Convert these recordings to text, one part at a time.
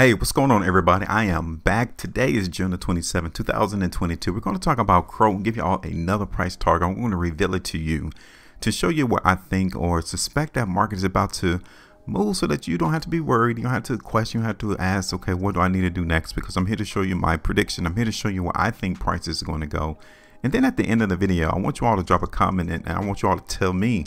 Hey, what's going on, everybody? I am back. Today is June the 27th, 2022. We're going to talk about Crow and give you all another price target. I'm going to reveal it to you to show you what I think or suspect that market is about to move so that you don't have to be worried. You don't have to question. You have to ask, okay, what do I need to do next? Because I'm here to show you my prediction. I'm here to show you where I think prices are going to go. And then at the end of the video, I want you all to drop a comment and I want you all to tell me,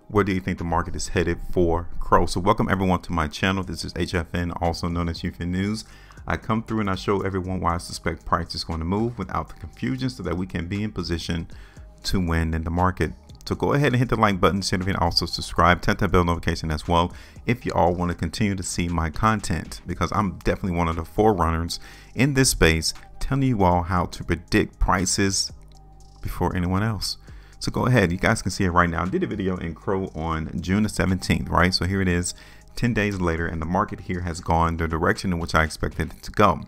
where do you think the market is headed for Crow? So welcome everyone to my channel. This is HFN, also known as HFN News. I come through and I show everyone why I suspect price is going to move without the confusion so that we can be in position to win in the market. So go ahead and hit the like button, share the video, also subscribe, tap that bell notification as well if you all want to continue to see my content, because I'm definitely one of the forerunners in this space telling you all how to predict prices before anyone else. So go ahead, you guys can see it right now. I did a video in Crow on June the 17th, right? So here it is 10 days later, and the market here has gone the direction in which I expected it to go.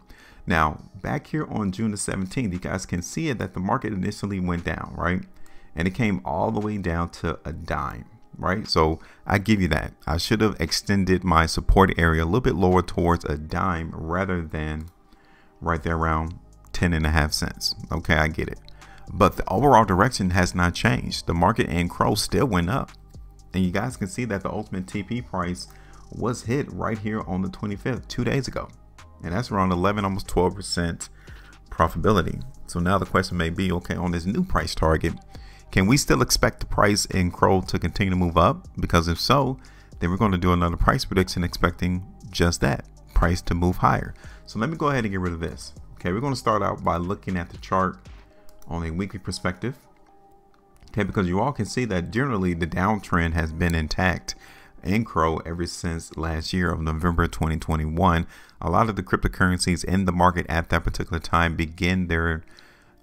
Now, back here on June the 17th, you guys can see it that the market initially went down, right? And it came all the way down to a dime, right? So I give you that. I should have extended my support area a little bit lower towards a dime rather than right there around 10.5 cents. Okay, I get it. But the overall direction has not changed. The market and Crow still went up. And you guys can see that the ultimate TP price was hit right here on the 25th, 2 days ago. And that's around 11, almost 12% profitability. So now the question may be, okay, on this new price target, can we still expect the price in Crow to continue to move up? Because if so, then we're going to do another price prediction expecting just that, price to move higher. So let me go ahead and get rid of this. Okay, we're going to start out by looking at the chart on a weekly perspective. Okay, because you all can see that generally the downtrend has been intact in Crow ever since last year of November 2021. A lot of the cryptocurrencies in the market at that particular time begin their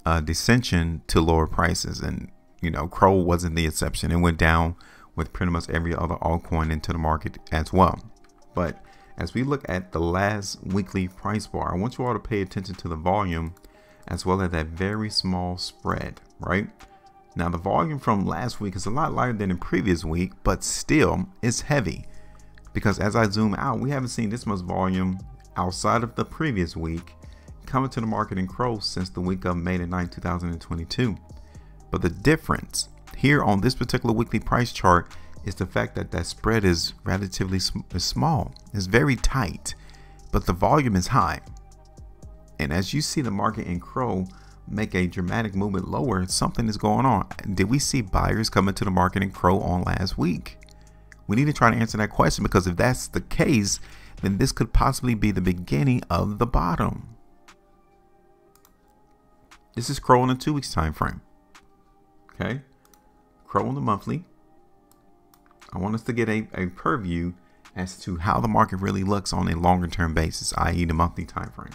descension to lower prices, and you know, Crow wasn't the exception. It went down with pretty much every other altcoin into the market as well. But as we look at the last weekly price bar, I want you all to pay attention to the volume as well as that very small spread, right? Now the volume from last week is a lot lighter than the previous week, but still it's heavy, because as I zoom out, we haven't seen this much volume outside of the previous week coming to the market in Crow since the week of May 9, 2022. But the difference here on this particular weekly price chart is the fact that that spread is relatively small. It's very tight, but the volume is high. And as you see the market in Crow make a dramatic movement lower, something is going on. Did we see buyers coming to the market in Crow on last week? We need to try to answer that question, because if that's the case, then this could possibly be the beginning of the bottom. This is Crow on a 2 weeks time frame. Okay, Crow on the monthly. I want us to get a purview as to how the market really looks on a longer term basis, i.e. the monthly time frame.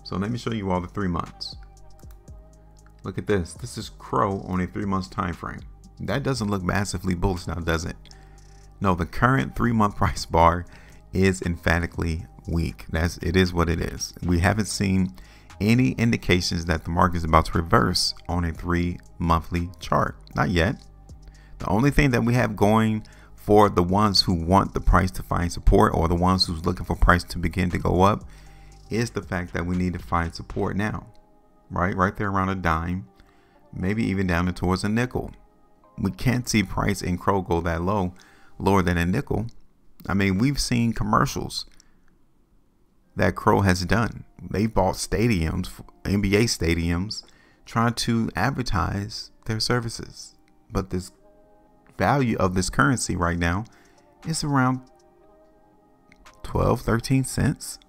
So let me show you all the 3 months. Look at this. This is Crow on a 3 months time frame. That doesn't look massively bullish now, does it? No, the current 3-month price bar is emphatically weak. It is what it is. We haven't seen any indications that the market is about to reverse on a 3-monthly chart. Not yet. The only thing that we have going for the ones who want the price to find support, or the ones who's looking for price to begin to go up, is the fact that we need to find support now, right there around a dime, maybe even down towards a nickel. We can't see price in Crow go that lower than a nickel. I mean, we've seen commercials that Crow has done. They bought stadiums, NBA stadiums, trying to advertise their services. But this value of this currency right now is around 12-13 cents.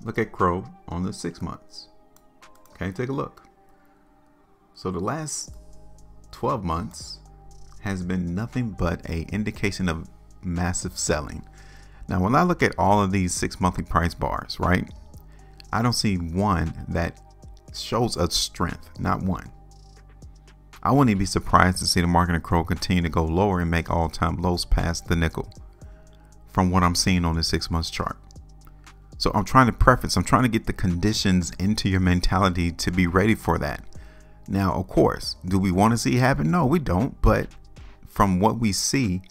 Look at Crow on the 6 months. Okay, take a look. So the last 12 months has been nothing but an indication of massive selling. Now, when I look at all of these 6 monthly price bars, right, I don't see one that shows a strength, not one. I wouldn't even be surprised to see the market in Crow continue to go lower and make all-time lows past the nickel from what I'm seeing on the 6 months chart. So I'm trying to get the conditions into your mentality to be ready for that. Now, of course, do we want to see it happen? No, we don't. But from what we see,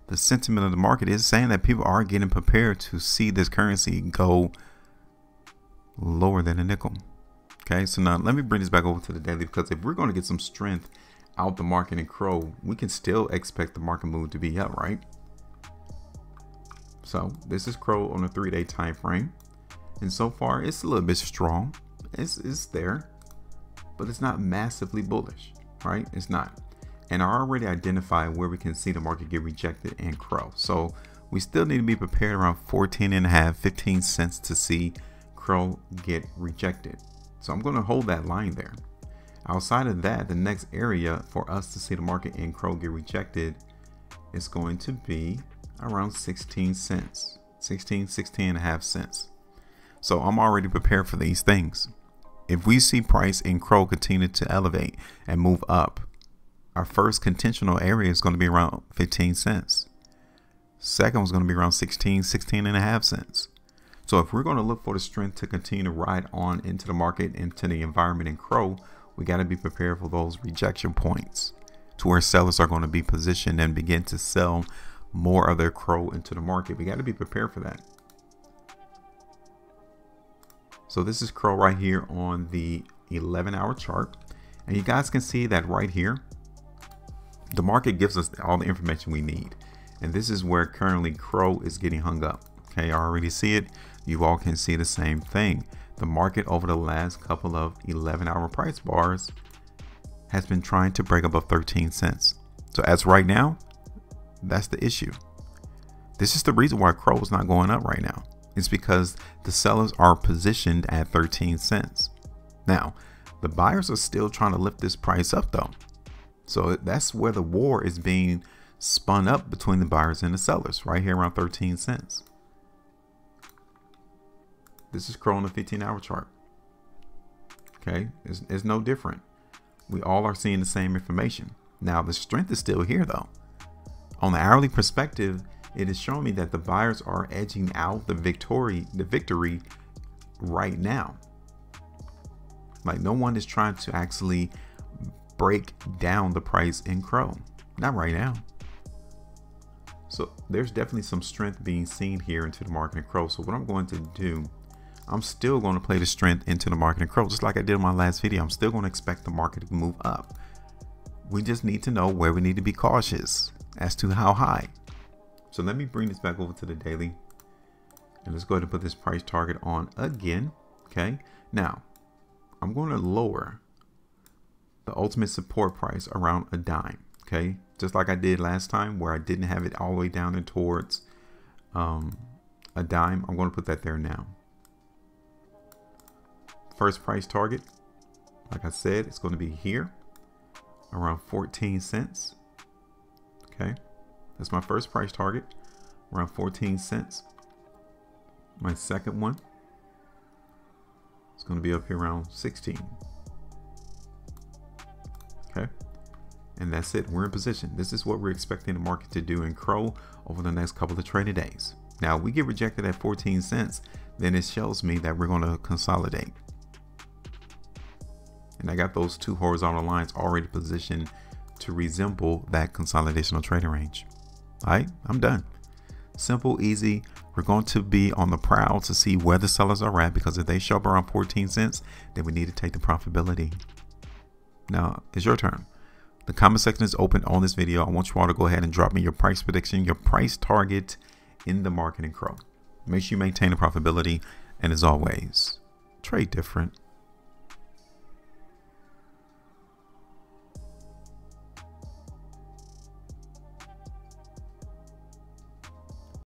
the sentiment of the market is saying that people are getting prepared to see this currency go lower than a nickel. Okay, so now let me bring this back over to the daily, because if we're going to get some strength out the market in CROW, we can still expect the market move to be up, right? So this is CROW on a 3-day time frame, and so far it's a little bit strong. It's there, but it's not massively bullish, right? It's not. And I already identified where we can see the market get rejected in CROW. So we still need to be prepared around 14.5, 15 cents to see CROW get rejected. So I'm going to hold that line there. Outside of that, the next area for us to see the market in CROW get rejected is going to be around 16 cents, 16.5 cents. So I'm already prepared for these things. If we see price in CROW continue to elevate and move up, our first contentional area is going to be around 15 cents. Second one's going to be around 16.5 cents. So if we're going to look for the strength to continue to ride on into the market, into the environment in CROW, we got to be prepared for those rejection points to where sellers are going to be positioned and begin to sell more of their CROW into the market. We got to be prepared for that. So this is CROW right here on the 11-hour chart. And you guys can see that right here, the market gives us all the information we need. And this is where currently CROW is getting hung up. Okay, I already see it. You all can see the same thing. The market over the last couple of 11-hour price bars has been trying to break above 13 cents. So as right now, that's the issue. This is the reason why CROW is not going up right now. It's because the sellers are positioned at 13 cents. Now, the buyers are still trying to lift this price up though. So that's where the war is being spun up between the buyers and the sellers, right here around 13 cents. This is CROW on the 15-hour chart. Okay, it's no different. We all are seeing the same information. Now the strength is still here though. On the hourly perspective, it is showing me that the buyers are edging out the victory right now. Like no one is trying to actually break down the price in CROW. Not right now. So there's definitely some strength being seen here into the market in CROW. So what I'm going to do, I'm still going to play the strength into the market in CROW, just like I did in my last video. I'm still going to expect the market to move up. We just need to know where we need to be cautious as to how high. So let me bring this back over to the daily, and let's go ahead and put this price target on again. Okay, now I'm going to lower the ultimate support price around a dime. Okay, just like I did last time where I didn't have it all the way down and towards a dime. I'm going to put that there now. First price target, like I said, it's going to be here around 14 cents. Okay, that's my first price target, around 14 cents. My second one is going to be up here around 16. Okay, and that's it. We're in position. This is what we're expecting the market to do in CROW over the next couple of trading days. Now, if we get rejected at 14 cents, then it shows me that we're going to consolidate. And I got those two horizontal lines already positioned to resemble that consolidational trading range. All right, I'm done. Simple, easy. We're going to be on the prowl to see where the sellers are at, because if they show up around 14 cents, then we need to take the profitability. Now, it's your turn. The comment section is open on this video. I want you all to go ahead and drop me your price prediction, your price target in the market in CROW. Make sure you maintain the profitability. And as always, trade different.